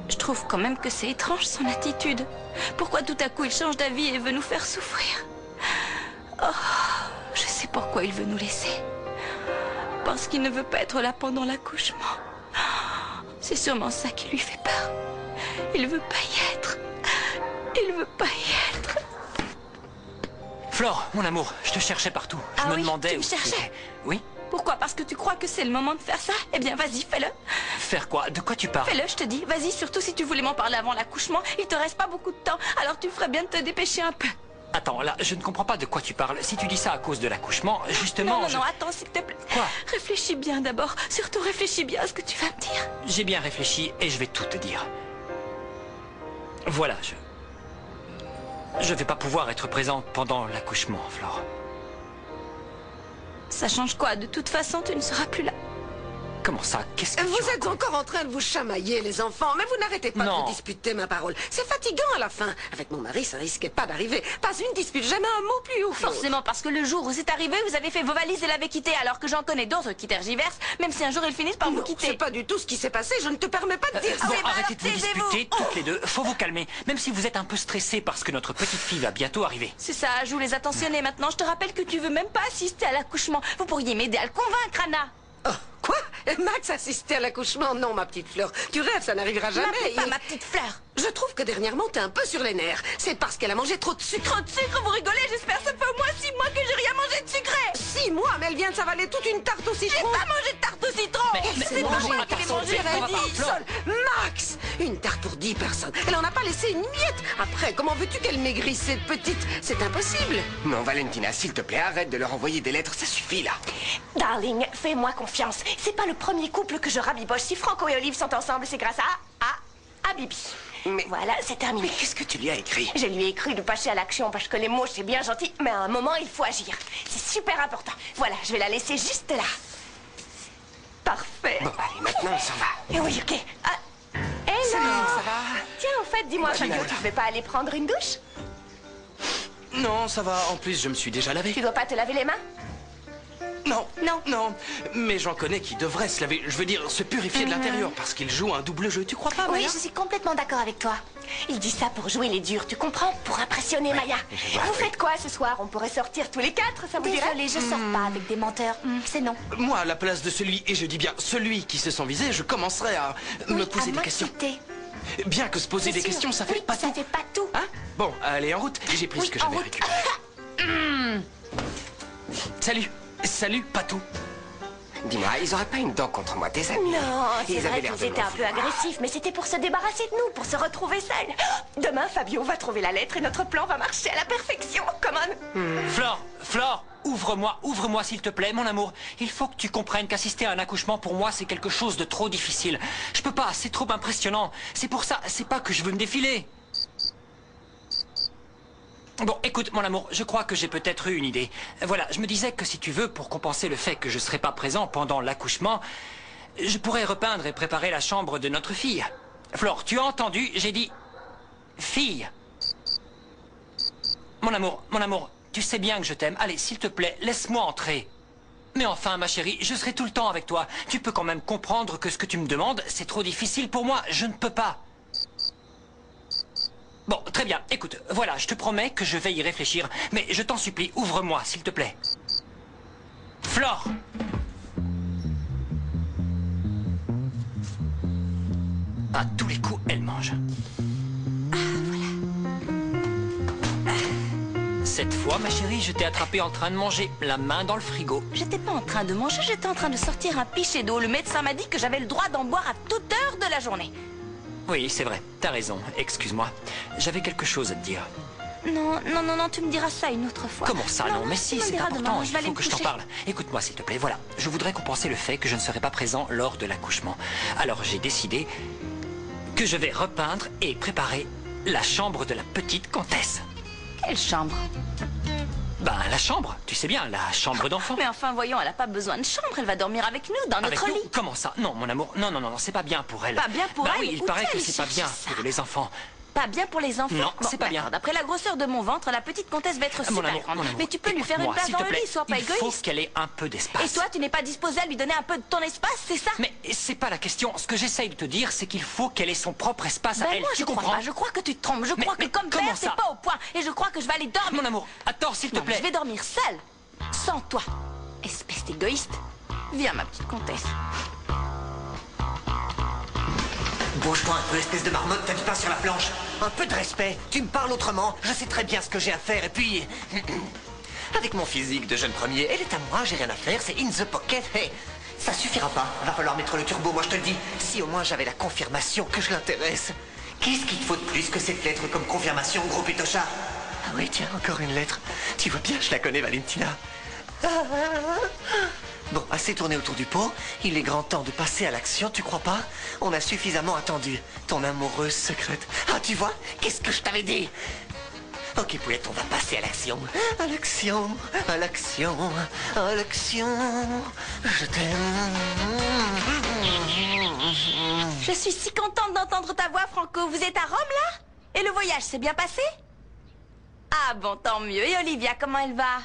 Je trouve quand même que c'est étrange son attitude. Pourquoi tout à coup il change d'avis et veut nous faire souffrir? Oh, je sais pourquoi il veut nous laisser. Parce qu'il ne veut pas être là pendant l'accouchement. C'est sûrement ça qui lui fait peur. Il veut pas y être. Il veut pas y être. Flore, mon amour, je te cherchais partout. Je me demandais... Tu me cherchais? Oui. Pourquoi? Parce que tu crois que c'est le moment de faire ça? Eh bien, vas-y, fais-le. Faire quoi? De quoi tu parles? Fais-le, je te dis. Vas-y, surtout si tu voulais m'en parler avant l'accouchement. Il te reste pas beaucoup de temps. Alors tu ferais bien de te dépêcher un peu. Attends, là, je ne comprends pas de quoi tu parles. Si tu dis ça à cause de l'accouchement, justement... Non, attends, s'il te plaît. Quoi? Réfléchis bien d'abord. Surtout réfléchis bien à ce que tu vas me dire. J'ai bien réfléchi et je vais tout te dire. Voilà, je vais pas pouvoir être présente pendant l'accouchement, Flore. Ça change quoi? De toute façon, tu ne seras plus là. Comment ça? Qu'est-ce que Vous êtes encore en train de vous chamailler, les enfants, mais vous n'arrêtez pas de vous disputer, ma parole. C'est fatigant à la fin. Avec mon mari, ça risquait pas d'arriver. Pas une dispute, jamais un mot plus haut. Forcément, parce que le jour où c'est arrivé, vous avez fait vos valises et l'avez quitté, alors que j'en connais d'autres qui tergiversent, même si un jour ils finissent par vous quitter. C'est pas du tout ce qui s'est passé, je ne te permets pas de dire ça. Bon, arrêtez de vous disputer, toutes les deux. Faut vous calmer, même si vous êtes un peu stressés parce que notre petite fille va bientôt arriver. C'est ça, je vous les attentionner maintenant. Je te rappelle que tu veux même pas assister à l'accouchement. Vous pourriez m'aider à le convaincre, Anna. Oh, quoi? Max assistait à l'accouchement? Non, ma petite Fleur. Tu rêves, ça n'arrivera jamais. Pas ma petite Fleur. Je trouve que dernièrement, t'es un peu sur les nerfs. C'est parce qu'elle a mangé trop de sucre. Trop de sucre, vous rigolez? J'espère que ça fait au moins 6 mois que j'ai rien mangé de sucré. 6 mois, mais elle vient de s'avaler toute une tarte au citron. J'ai pas mangé de tarte au citron. C'est moi qui l'ai mangé, elle a dit seule. Max, une tarte pour 10 personnes. Elle en a pas laissé une miette. Après, comment veux-tu qu'elle maigrisse, cette petite? C'est impossible. Non, Valentina, s'il te plaît, arrête de leur envoyer des lettres, ça suffit là. Darling, fais-moi confiance. C'est pas le premier couple que je rabiboche. Si Franco et Olive sont ensemble, c'est grâce à Bibi. Mais voilà, c'est terminé. Mais qu'est-ce que tu lui as écrit? Je lui ai écrit de passer à l'action parce que les mots, c'est bien gentil, mais à un moment, il faut agir. C'est super important. Voilà, je vais la laisser juste là. Parfait. Bon, allez, maintenant, on s'en va. Et oui, ok. Hello. Salut, ça va? Tiens, en fait, dis-moi, Fabio, tu ne veux pas aller prendre une douche? Non, ça va. En plus, je me suis déjà lavé. Tu dois pas te laver les mains? Non. Mais j'en connais qui devraient se laver. Je veux dire, se purifier de l'intérieur parce qu'ils jouent un double jeu. Tu crois pas, Maya? Oui, je suis complètement d'accord avec toi. Il dit ça pour jouer les durs, tu comprends? Pour impressionner Maya. Vous faites quoi ce soir? On pourrait sortir tous les 4, ça vous dirait? Désolée, je sors pas avec des menteurs. C'est non. Moi, à la place de celui, et je dis bien celui qui se sent visé, je commencerai à me poser des questions. Bien que se poser des questions, ça fait pas tout. Ça fait pas tout. Hein? Bon, allez, en route. J'ai pris ce que j'avais récupéré. Salut, Patou. Dis-moi, ils auraient pas une dent contre moi, tes amis? Non, c'est Ils vrai avaient l'air qu'ils de étaient m'en un peu agressifs, mais c'était pour se débarrasser de nous, pour se retrouver seuls. Demain, Fabio va trouver la lettre et notre plan va marcher à la perfection. Come on. Flore, ouvre-moi s'il te plaît, mon amour. Il faut que tu comprennes qu'assister à un accouchement pour moi, c'est quelque chose de trop difficile. Je peux pas, c'est trop impressionnant. C'est pour ça, c'est pas que je veux me défiler. Bon, écoute, mon amour, je crois que j'ai peut-être eu une idée. Voilà, je me disais que si tu veux, pour compenser le fait que je serai pas présent pendant l'accouchement, je pourrais repeindre et préparer la chambre de notre fille. Flore, tu as entendu? J'ai dit... fille. Mon amour, tu sais bien que je t'aime. Allez, s'il te plaît, laisse-moi entrer. Mais enfin, ma chérie, je serai tout le temps avec toi. Tu peux quand même comprendre que ce que tu me demandes, c'est trop difficile pour moi. Je ne peux pas. Bon, très bien. Écoute, voilà, je te promets que je vais y réfléchir. Mais je t'en supplie, ouvre-moi, s'il te plaît. Flore! À tous les coups, elle mange. Cette fois, ma chérie, je t'ai attrapé en train de manger, la main dans le frigo. J'étais pas en train de manger, j'étais en train de sortir un pichet d'eau. Le médecin m'a dit que j'avais le droit d'en boire à toute heure de la journée. Oui, c'est vrai, t'as raison, excuse-moi. J'avais quelque chose à te dire. Non, non, non, non, tu me diras ça une autre fois. Comment ça, non? Mais tu si, me c'est diras important, demain, il je vais aller faut me que je t'en coucher. parle. Écoute-moi, s'il te plaît, voilà. Je voudrais compenser le fait que je ne serai pas présent lors de l'accouchement. Alors j'ai décidé que je vais repeindre et préparer la chambre de la petite comtesse. Quelle chambre? Ben, la chambre, tu sais bien, la chambre d'enfant. Mais enfin, voyons, elle a pas besoin de chambre, elle va dormir avec nous, dans Avec notre nous? lit. Comment ça? Non, mon amour, non, non, non, non, c'est pas bien pour elle. Pas bien pour Bah elle? oui, il Où paraît tu que allais c'est pas bien chercher ça? pour les enfants. Pas bien pour les enfants? Non, Bon, c'est pas bien. d'accord, d'après la grosseur de mon ventre, la petite comtesse va être Mon super amour, grande. mon amour, Mais tu peux lui faire une écoute-moi, place s'il dans te le plaît, lit, sois pas il faut égoïste. qu'elle ait un peu d'espace. Et toi, tu n'es pas disposé à lui donner un peu de ton espace, c'est ça? Mais c'est pas la question. Ce que j'essaye de te dire, c'est qu'il faut qu'elle ait son propre espace à Ben elle. moi, Tu je crois comprends? pas, je crois que tu te trompes. Je crois que mais comme comment père, c'est ça? pas au point. Et je crois que je vais aller dormir. Mon amour, attends, s'il te Non, plaît. je vais dormir seule, sans toi. Espèce d'égoïste. Viens, ma petite comtesse. Bouge-toi un peu, espèce de marmotte, t'as du pain sur la planche. Un peu de respect, tu me parles autrement, je sais très bien ce que j'ai à faire, et puis... Avec mon physique de jeune premier, elle est à moi, j'ai rien à faire, c'est in the pocket, hey. Ça suffira pas, va falloir mettre le turbo, moi je te le dis. Si au moins j'avais la confirmation que je l'intéresse. Qu'est-ce qu'il te faut de plus que cette lettre comme confirmation, gros pétochard? Ah oui, tiens, encore une lettre. Tu vois bien, je la connais, Valentina. Bon, assez tourné autour du pot, il est grand temps de passer à l'action, tu crois pas? On a suffisamment attendu. Ton amoureuse secrète. Ah, tu vois? Qu'est-ce que je t'avais dit? Ok, Pouillette, on va passer à l'action. À l'action, à l'action, à l'action. Je t'aime. Je suis si contente d'entendre ta voix, Franco. Vous êtes à Rome, là? Et le voyage s'est bien passé? Ah bon, tant mieux. Et Olivia, comment elle va?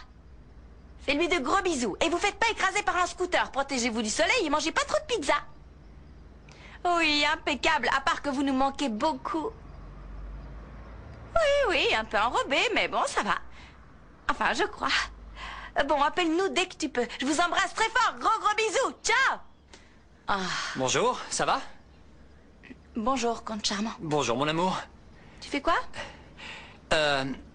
Fais-lui de gros bisous. Et vous faites pas écraser par un scooter. Protégez-vous du soleil et mangez pas trop de pizza. Oui, impeccable. À part que vous nous manquez beaucoup. Oui, oui, un peu enrobé, mais bon, ça va. Enfin, je crois. Bon, appelle-nous dès que tu peux. Je vous embrasse très fort. Gros, gros bisous. Ciao. Ah. Bonjour, ça va? Bonjour, comte charmant. Bonjour, mon amour. Tu fais quoi?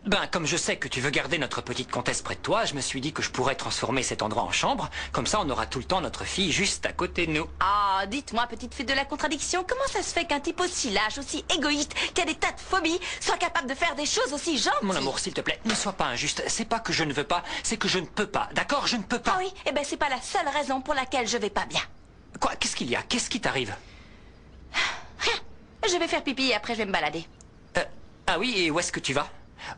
Ben, comme je sais que tu veux garder notre petite comtesse près de toi, je me suis dit que je pourrais transformer cet endroit en chambre. Comme ça, on aura tout le temps notre fille juste à côté de nous. Ah, dites-moi, petite fée de la contradiction, comment ça se fait qu'un type aussi lâche, aussi égoïste, qui a des tas de phobies, soit capable de faire des choses aussi gentilles? Mon amour, s'il te plaît, ne sois pas injuste. C'est pas que je ne veux pas, c'est que je ne peux pas. D'accord? Je ne peux pas. Ah oui? Eh ben, c'est pas la seule raison pour laquelle je vais pas bien. Quoi? Qu'est-ce qu'il y a? Qu'est-ce qui t'arrive? Rien. Je vais faire pipi et après je vais me balader. Ah oui, et où est-ce que tu vas?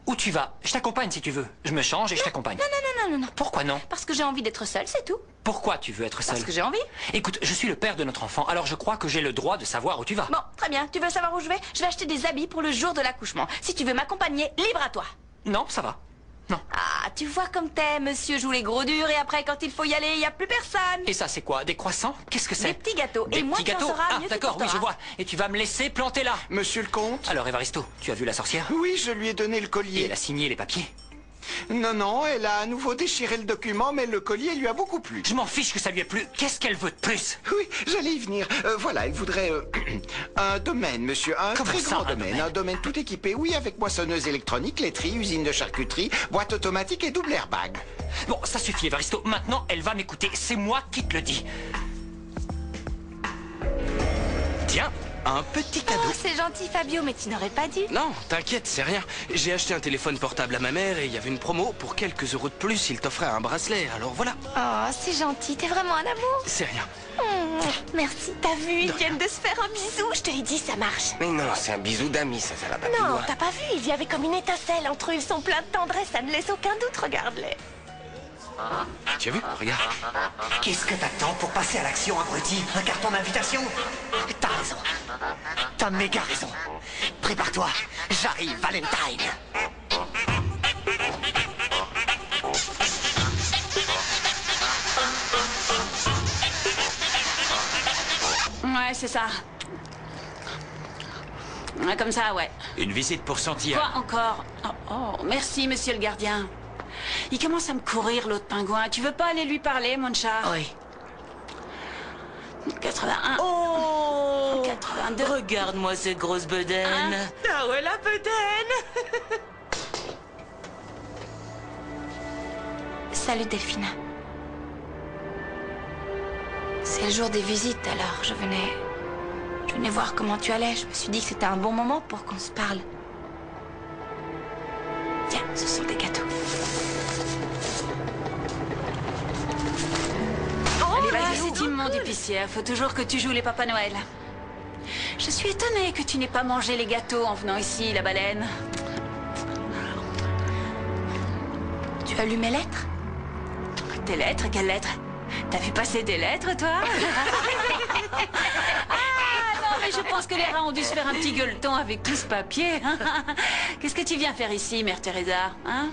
Où tu vas? Je t'accompagne si tu veux. Je me change et je t'accompagne. Non, non, non, non, non, non. Pourquoi non? Parce que j'ai envie d'être seule, c'est tout. Pourquoi tu veux être seule? Parce que j'ai envie. Écoute, je suis le père de notre enfant, alors je crois que j'ai le droit de savoir où tu vas. Bon, très bien. Tu veux savoir où je vais? Je vais acheter des habits pour le jour de l'accouchement. Si tu veux m'accompagner, libre à toi. Non, ça va. Non. Ah, tu vois comme t'es, monsieur joue les gros durs et après, quand il faut y aller, il n'y a plus personne. Et ça, c'est quoi? Des croissants? Qu'est-ce que c'est? Des petits gâteaux. Des Et moins petits tu en gâteaux? sauras, Ah, mieux tu d'accord, oui, je porteras. vois. Et tu vas me laisser planter là? Monsieur le comte? Alors, Évaristo, tu as vu la sorcière? Oui, je lui ai donné le Et collier. elle a signé les papiers? Non, non, elle a à nouveau déchiré le document, mais le collier lui a beaucoup plu. Je m'en fiche que ça lui ait plu. Qu'est-ce qu'elle veut de plus? Oui, j'allais y venir. Voilà, elle voudrait un domaine, monsieur. Un Comment très ça, grand un domaine. domaine Un domaine tout équipé, oui, avec moissonneuse électronique, laiterie, usine de charcuterie, boîte automatique et double airbag. Bon, ça suffit, Évaristo. Maintenant, elle va m'écouter. C'est moi qui te le dis. Tiens, un petit cadeau. Oh, c'est gentil, Fabio, mais tu n'aurais pas dû. Non, t'inquiète, c'est rien. J'ai acheté un téléphone portable à ma mère et il y avait une promo. Pour quelques euros de plus, il t'offrait un bracelet. Alors voilà. Oh, c'est gentil, t'es vraiment un amour. C'est rien. Merci. T'as vu, ils viennent de se faire un bisou. Je te l'ai dit, ça marche. Mais non, c'est un bisou d'amis, ça va pas plus Non, loin. t'as pas vu, il y avait comme une étincelle entre eux, ils sont pleins de tendresse, ça ne laisse aucun doute, regarde-les. Tu as vu? Regarde. Qu'est-ce que t'attends pour passer à l'action, abruti? Un carton d'invitation? T'as raison. T'as méga raison. Prépare-toi, j'arrive, Valentine. Ouais, c'est ça. Ouais, comme ça, ouais. Une visite pour Santia. Quoi encore? Oh, merci, monsieur le gardien. Il commence à me courir, l'autre pingouin. Tu veux pas aller lui parler, mon chat? Oui. 81. Oh, 82. regarde-moi cette grosse bedaine. Ah ouais, la bedaine. Salut, Delphina. C'est le jour des visites, alors je venais voir comment tu allais. Je me suis dit que c'était un bon moment pour qu'on se parle. Tiens, ce sont des gâteaux. Allez, vas-y, c'est immonde épicière. Faut toujours que tu joues les Papa Noël. Je suis étonnée que tu n'aies pas mangé les gâteaux en venant ici, la baleine. Tu as lu mes lettres? Tes lettres? Quelles lettres? T'as vu passer des lettres, toi? Ah non, mais je pense que les rats ont dû se faire un petit gueuleton avec tout ce papier. Qu'est-ce que tu viens faire ici, Mère Teresa, hein?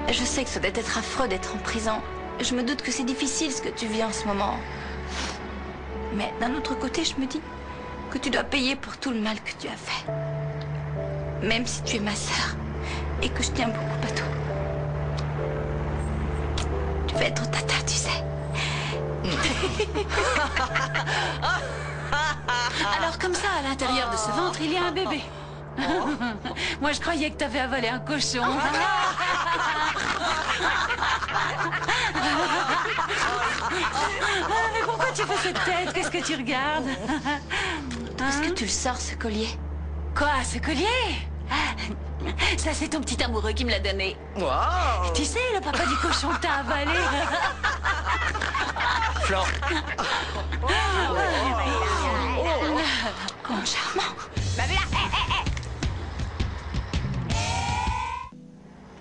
Je sais que ça doit être affreux d'être en prison. Je me doute que c'est difficile ce que tu vis en ce moment. Mais d'un autre côté, je me dis que tu dois payer pour tout le mal que tu as fait. Même si tu es ma sœur et que je tiens beaucoup à toi. Tu vas être tata, tu sais. Alors comme ça, à l'intérieur de ce ventre, il y a un bébé. Moi, je croyais que t'avais avalé un cochon. Mais pourquoi tu fais cette tête? Qu'est-ce que tu regardes? Est-ce que tu le sors, ce collier? Quoi, ce collier? Ça, c'est ton petit amoureux qui me l'a donné. Wow. Tu sais, le papa du cochon t'a avalé. Flore. Comment charmant.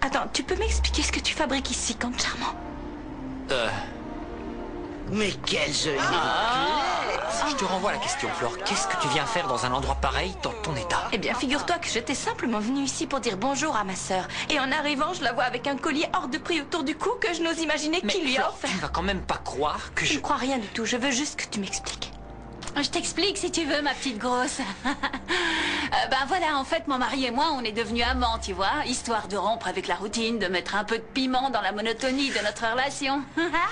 Attends, tu peux m'expliquer ce que tu fabriques ici, Comte Charmant? Mais quelle jolie Je te renvoie à la question, Flore. Qu'est-ce que tu viens faire dans un endroit pareil, dans ton état? Eh bien, figure-toi que j'étais simplement venue ici pour dire bonjour à ma sœur. Et en arrivant, je la vois avec un collier hors de prix autour du cou que je n'ose imaginer qui lui a Flore, offert. tu ne vas quand même pas croire que Je ne crois rien du tout. Je veux juste que tu m'expliques. Je t'explique si tu veux, ma petite grosse. Ben voilà, en fait, mon mari et moi, on est devenus amants, tu vois. Histoire de rompre avec la routine, de mettre un peu de piment dans la monotonie de notre relation.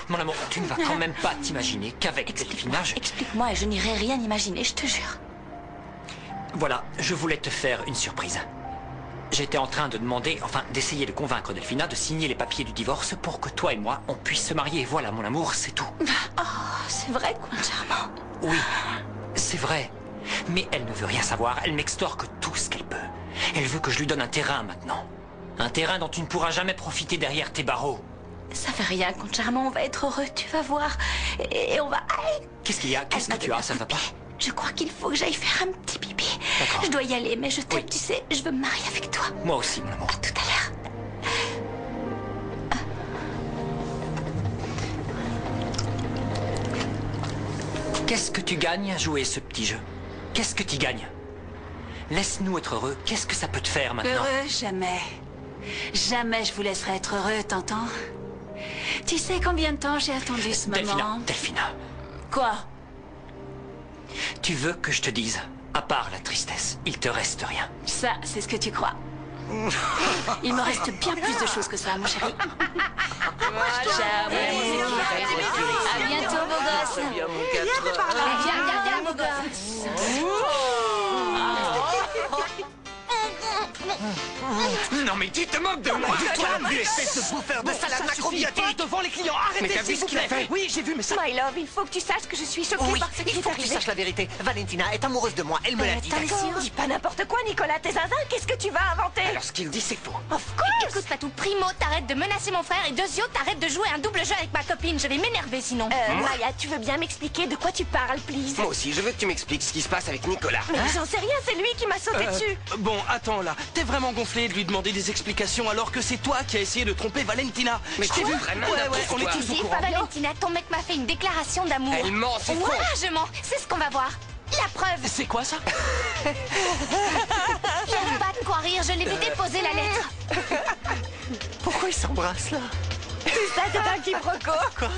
Mon amour, tu ne vas quand même pas t'imaginer qu'avec Delphina, Explique-moi et je n'irai rien imaginer, je te jure. Voilà, je voulais te faire une surprise. J'étais en train de demander, enfin, d'essayer de convaincre Delphina de signer les papiers du divorce pour que toi et moi, on puisse se marier. Voilà, mon amour, c'est tout. Oh, c'est vrai, Comte Charmant. Oui, c'est vrai. Mais elle ne veut rien savoir, elle m'extorque tout ce qu'elle peut. Elle veut que je lui donne un terrain maintenant. Un terrain dont tu ne pourras jamais profiter derrière tes barreaux. Ça fait rien, Comte Charmant, on va être heureux, tu vas voir. Et on va... Qu'est-ce qu'il y a? Qu'est-ce que tu as? Ça ne va pas? Je crois qu'il faut que j'aille faire un petit pipi. D'accord. Je dois y aller, mais je t'aime, tu sais, je veux me marier avec toi. Moi aussi, mon amour. À tout à l'heure. Qu'est-ce que tu gagnes à jouer ce petit jeu? Qu'est-ce que tu gagnes? Laisse-nous être heureux. Qu'est-ce que ça peut te faire maintenant? Heureux, jamais. Jamais je vous laisserai être heureux, t'entends? Tu sais combien de temps j'ai attendu ce moment? Delphina. Quoi? Tu veux que je te dise, à part la tristesse, il te reste rien. Ça, c'est ce que tu crois. Il me reste bien plus de choses que ça, mon chéri. Ciao, mon amour. À bientôt, beau gosse. Viens, Viens, beau gosse. Non mais tu te moques de moi, toi, espèce de bouffeur de salade macrobiotique devant les clients, arrêtez. Mais t'as vu ce qu'il a fait? Oui, j'ai vu, mais ça... My love, il faut que tu saches que je suis choquée Oui, par ce qui il est faut que tu arrivé. saches la vérité. Valentina est amoureuse de moi, elle me l'a dit. D'accord, dis pas n'importe quoi, Nicolas, t'es zinzin, qu'est-ce que tu vas inventer? Alors ce qu'il dit, c'est faux. Of course. Écoute, Patou, primo, t'arrêtes de menacer mon frère et deuxio, t'arrêtes de jouer un double jeu avec ma copine. Je vais m'énerver sinon. Maya, tu veux bien m'expliquer de quoi tu parles, please? Moi aussi, je veux que tu m'expliques ce qui se passe avec Nicolas. Mais j'en sais rien, c'est lui qui m'a sauté dessus. Bon, attends là, t'es vraiment gonflé de lui demander des explications alors que c'est toi qui as essayé de tromper Valentina. Mais je t'ai vu. vraiment Ouais, n'importe on est quoi. tous au Dis courant. pas, Valentina, ton mec m'a fait une déclaration d'amour. Elle ment, c'est faux. Voilà, je mens. C'est ce qu'on va voir. La preuve. C'est quoi ça? Il n'y a pas de quoi rire, je l'ai vu déposer la lettre. Pourquoi ils s'embrassent là? C'est ça, c'est un quiproquo. Quoi?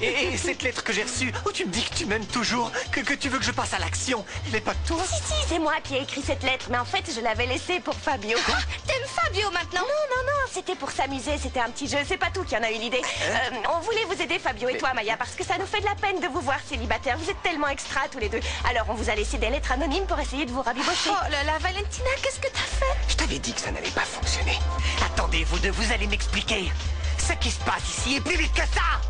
Et cette lettre que j'ai reçue, où tu me dis que tu m'aimes toujours, que tu veux que je passe à l'action, elle n'est pas de toi? Si, c'est moi qui ai écrit cette lettre, mais en fait, je l'avais laissée pour Fabio. T'aimes Fabio maintenant? Non, c'était pour s'amuser, c'était un petit jeu, c'est pas tout qui en a eu l'idée. On voulait vous aider, Fabio et toi, Maya, parce que ça nous fait de la peine de vous voir célibataires. Vous êtes tellement extra tous les deux. Alors, on vous a laissé des lettres anonymes pour essayer de vous rabibocher. Oh là là, Valentina, qu'est-ce que t'as fait? Je t'avais dit que ça n'allait pas fonctionner. Attendez, vous deux, vous allez m'expliquer. Ce qui se passe ici est plus vite que ça.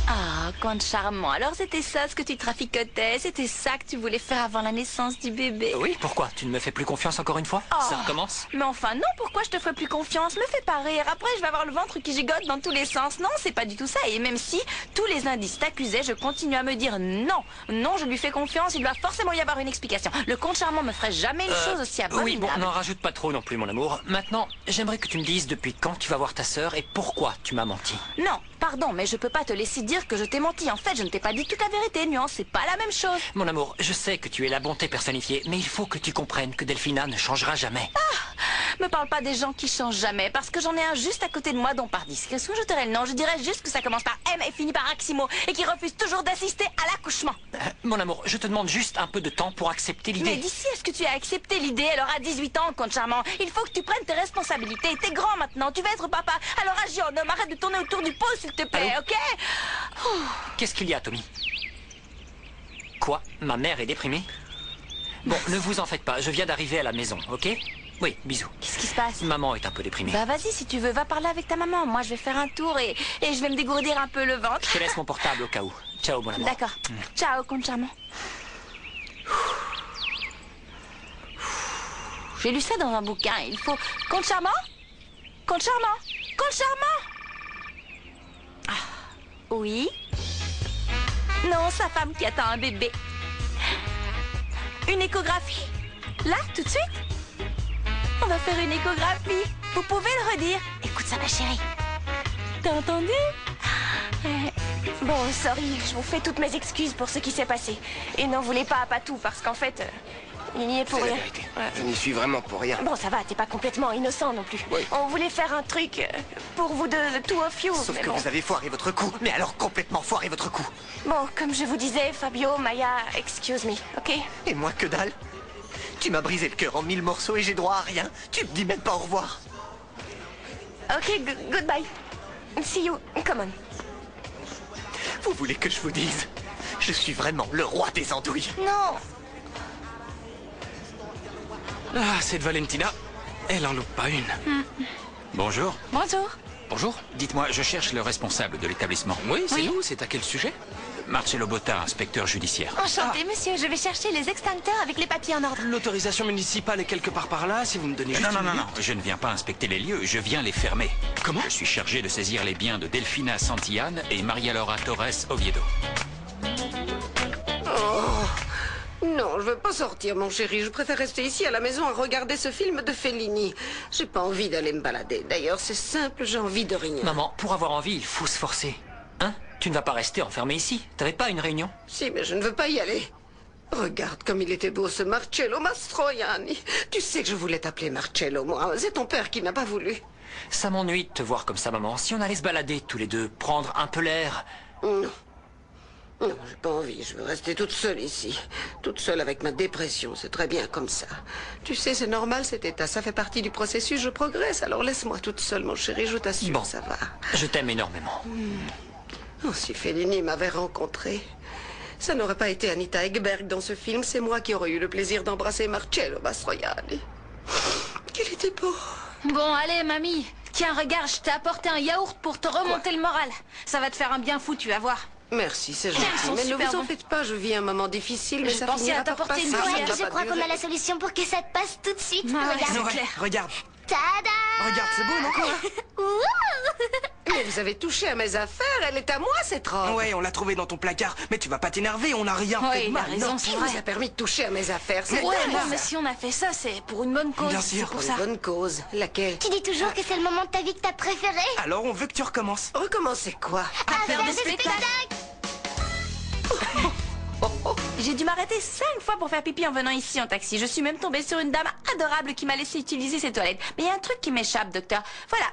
Ah, conte charmant. Alors c'était ça ce que tu traficotais? C'était ça que tu voulais faire avant la naissance du bébé? Oui, pourquoi? Tu ne me fais plus confiance encore une fois? Ça recommence? Mais enfin non, pourquoi je te ferais plus confiance? Me fais pas rire, après je vais avoir le ventre qui gigote dans tous les sens. Non, c'est pas du tout ça. Et même si tous les indices t'accusaient, je continue à me dire non. Non, je lui fais confiance, il doit forcément y avoir une explication. Le conte charmant me ferait jamais une chose aussi abominable. Oui, bon, n'en rajoute pas trop non plus, mon amour. Maintenant, j'aimerais que tu me dises depuis quand tu vas voir ta sœur et pourquoi tu m'as menti. Non, pardon, mais je peux pas te laisser dire que je t'ai menti. En fait, je ne t'ai pas dit toute la vérité, nuance, c'est pas la même chose. Mon amour, je sais que tu es la bonté personnifiée, mais il faut que tu comprennes que Delphina ne changera jamais. Me parle pas des gens qui changent jamais, parce que j'en ai un juste à côté de moi dont par discrétion je tairai le nom. Je dirais juste que ça commence par M et finit par Aximo et qui refuse toujours d'assister à l'accouchement. Mon amour, je te demande juste un peu de temps pour accepter l'idée. Mais d'ici à ce que tu as accepté l'idée, elle aura 18 ans, conte charmant. Il faut que tu prennes tes responsabilités. T'es grand maintenant, tu vas être papa. Alors agis en homme, arrête de tourner autour du pot s'il te plaît, ok? Qu'est-ce qu'il y a, Tommy? Quoi? Ma mère est déprimée? Bon, ne vous en faites pas, je viens d'arriver à la maison, ok? Oui, bisous. Qu'est-ce qui se passe? Maman est un peu déprimée. Bah vas-y, si tu veux, va parler avec ta maman. Moi, je vais faire un tour et je vais me dégourdir un peu le ventre. Je te laisse mon portable au cas où. Ciao, mon amour. D'accord. Ciao, conte charmant. J'ai lu ça dans un bouquin. Il faut... Conte charmant? Conte charmant? Conte charmant? Ah, oui? Non, sa femme qui attend un bébé. Une échographie? Là, tout de suite? On va faire une échographie. Vous pouvez le redire? Écoute ça, ma chérie. T'as entendu? Bon, sorry, je vous fais toutes mes excuses pour ce qui s'est passé. Et n'en voulez pas à Patou, parce qu'en fait, il n'y est pour C'est la rien. vérité. Je n'y suis vraiment pour rien. Bon, ça va, t'es pas complètement innocent non plus. Oui. On voulait faire un truc pour vous deux, the two of you. Sauf mais que bon. vous avez foiré votre coup. Mais alors complètement foiré votre coup. Bon, comme je vous disais, Fabio, Maya, excuse me, ok? Et moi, que dalle. Tu m'as brisé le cœur en 1000 morceaux et j'ai droit à rien. Tu me dis même pas au revoir. Ok, goodbye. See you, come on. Vous voulez que je vous dise? Je suis vraiment le roi des andouilles. Non. Ah, cette Valentina, elle en loupe pas une. Bonjour. Bonjour. Bonjour. Dites-moi, je cherche le responsable de l'établissement. Oui, c'est nous, c'est à quel sujet? Marcello Botta, inspecteur judiciaire. Enchanté, monsieur. Je vais chercher les extincteurs avec les papiers en ordre. L'autorisation municipale est quelque part par là, si vous me donnez juste Non, une non, minute. non, je ne viens pas inspecter les lieux, je viens les fermer. Comment? Je suis chargé de saisir les biens de Delphina Santillane et Maria Laura Torres Oviedo. Oh, non, je veux pas sortir, mon chéri. Je préfère rester ici à la maison à regarder ce film de Fellini. J'ai pas envie d'aller me balader. D'ailleurs, c'est simple, j'ai envie de rien. Maman, pour avoir envie, il faut se forcer. Hein? Tu ne vas pas rester enfermé ici. T'avais pas une réunion? Si, mais je ne veux pas y aller. Regarde comme il était beau, ce Marcello Mastroianni. Tu sais que je voulais t'appeler Marcello, moi. C'est ton père qui n'a pas voulu. Ça m'ennuie de te voir comme ça, maman. Si on allait se balader tous les deux, prendre un peu l'air... Non. Non, j'ai pas envie. Je veux rester toute seule ici. Toute seule avec ma dépression. C'est très bien comme ça. Tu sais, c'est normal cet état. Ça fait partie du processus. Je progresse. Alors laisse-moi toute seule, mon chéri. Je t'assure, Bon, ça va. Je t'aime énormément. Oh, si Fellini m'avait rencontré, ça n'aurait pas été Anita Ekberg dans ce film. C'est moi qui aurais eu le plaisir d'embrasser Marcello Mastroianni. Qu'il était beau. Bon, allez, mamie. Tiens, regarde, je t'ai apporté un yaourt pour te remonter le moral. Ça va te faire un bien fou, tu vas voir. Merci, c'est Tiens, ils gentil. sont Mais ne super vous en bons. faites pas, je vis un moment difficile, mais Je ça pensais finira à par t'apporter passer. une Ça cuillère. va Je crois durer. qu'on a la solution pour que ça te passe tout de suite. Ah ouais, Regarde. c'est clair. Regarde, Tada. regarde, c'est beau, non? Ouh. Mais vous avez touché à mes affaires, elle est à moi cette robe. Ouais, on l'a trouvée dans ton placard. Mais tu vas pas t'énerver, on n'a rien Ouais, fait de il a mal. raison, non. c'est Qui vrai. vous a permis de toucher à mes affaires? C'est Ouais, dingue, non, ça. mais si on a fait ça, c'est pour une bonne cause. Bien C'est sûr. pour Pour ça. une bonne cause. Laquelle? Tu dis toujours que c'est le moment de ta vie que t'as préféré. Alors on veut que tu recommences. Recommencez quoi? À faire des spectacles. J'ai dû m'arrêter 5 fois pour faire pipi en venant ici en taxi. Je suis même tombée sur une dame adorable qui m'a laissé utiliser ses toilettes. Mais il y a un truc qui m'échappe, docteur. Voilà,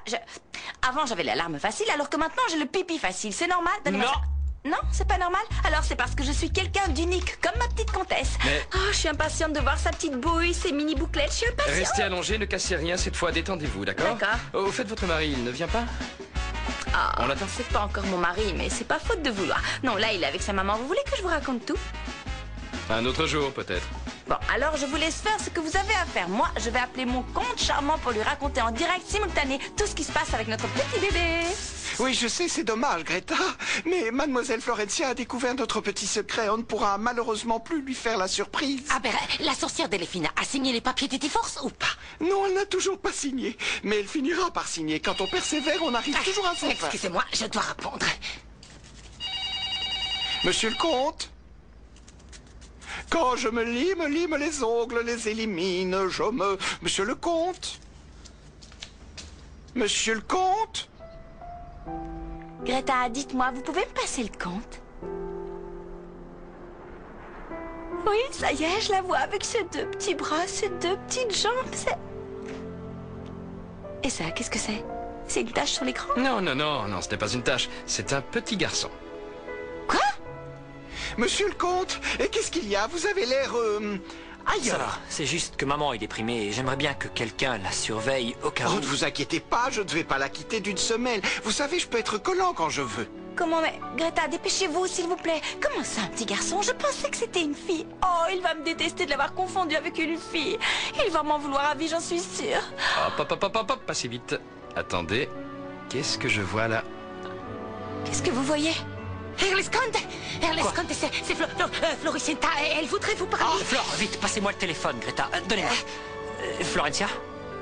avant j'avais l'alarme facile, alors que maintenant j'ai le pipi facile. C'est normal? Donnez-moi Non. ça. Non, c'est pas normal? Alors c'est parce que je suis quelqu'un d'unique, comme ma petite comtesse. Mais- Oh, je suis impatiente de voir sa petite bouille, ses mini bouclettes. Je suis impatiente. Restez allongé, ne cassez rien cette fois, détendez-vous, d'accord? D'accord. Au fait, votre mari, il ne vient pas? Ah, On l'attend. c'est pas encore mon mari, mais c'est pas faute de vouloir. Non, là il est avec sa maman. Vous voulez que je vous raconte tout? Un autre jour, peut-être. Bon, alors je vous laisse faire ce que vous avez à faire. Moi, je vais appeler mon conte charmant pour lui raconter en direct simultané tout ce qui se passe avec notre petit bébé. Oui, je sais, c'est dommage, Greta. Mais mademoiselle Florencia a découvert notre petit secret. On ne pourra malheureusement plus lui faire la surprise. Ah ben, la sorcière Delphina a signé les papiers Titi-Force ou pas? Non, elle n'a toujours pas signé. Mais elle finira par signer. Quand on persévère, on arrive toujours à son fin. Excusez-moi, je dois répondre. Monsieur le comte? Quand je me lime les ongles, les élimine, Monsieur le comte? Monsieur le comte? Greta, dites-moi, vous pouvez me passer le compte? Oui, ça y est, je la vois avec ses deux petits bras, ses deux petites jambes, c'est... Et ça, qu'est-ce que c'est? C'est une tache sur l'écran? Non, ce n'est pas une tache. C'est un petit garçon. Quoi? Monsieur le comte, et qu'est-ce qu'il y a? Vous avez l'air... Ça va, c'est juste que maman est déprimée et j'aimerais bien que quelqu'un la surveille au cas où... Oh, ne vous inquiétez pas, je ne vais pas la quitter d'une semelle. Vous savez, je peux être collant quand je veux. Comment, mais... Greta, dépêchez-vous, s'il vous plaît. Comment ça, un petit garçon? Je pensais que c'était une fille. Oh, il va me détester de l'avoir confondu avec une fille. Il va m'en vouloir à vie, j'en suis sûre. Hop, pas si vite. Attendez, qu'est-ce que je vois là? Qu'est-ce que vous voyez? Erlesconte, c'est Floricienta, elle voudrait vous parler. Oh, Flore, vite, passez-moi le téléphone, Greta. Donnez-moi. Florencia?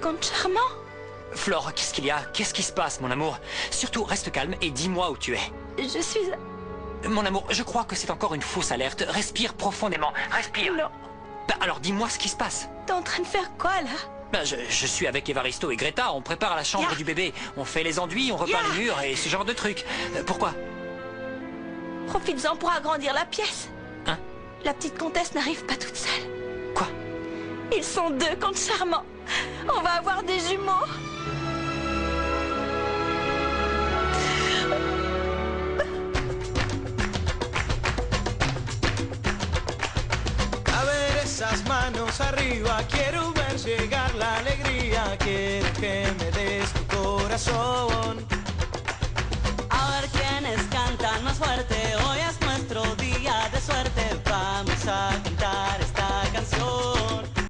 Comte charmant? Flore, qu'est-ce qu'il y a? Qu'est-ce qui se passe, mon amour? Surtout, reste calme et dis-moi où tu es. Je suis... Mon amour, je crois que c'est encore une fausse alerte. Respire profondément. Respire. Non. Bah, alors dis-moi ce qui se passe. T'es en train de faire quoi, là? Ben, je suis avec Evaristo et Greta, on prépare la chambre du bébé. On fait les enduits, on repeint les murs et ce genre de trucs. Pourquoi? Profites-en pour agrandir la pièce. Hein? La petite comtesse n'arrive pas toute seule. Quoi? Ils sont deux, comte charmant. On va avoir des jumeaux. A ver esas manos arriba, quiero ver llegar la alegría, quiero que me des tu corazón. A ver quiénes cantan más fuerte, hoy es nuestro día de suerte, vamos a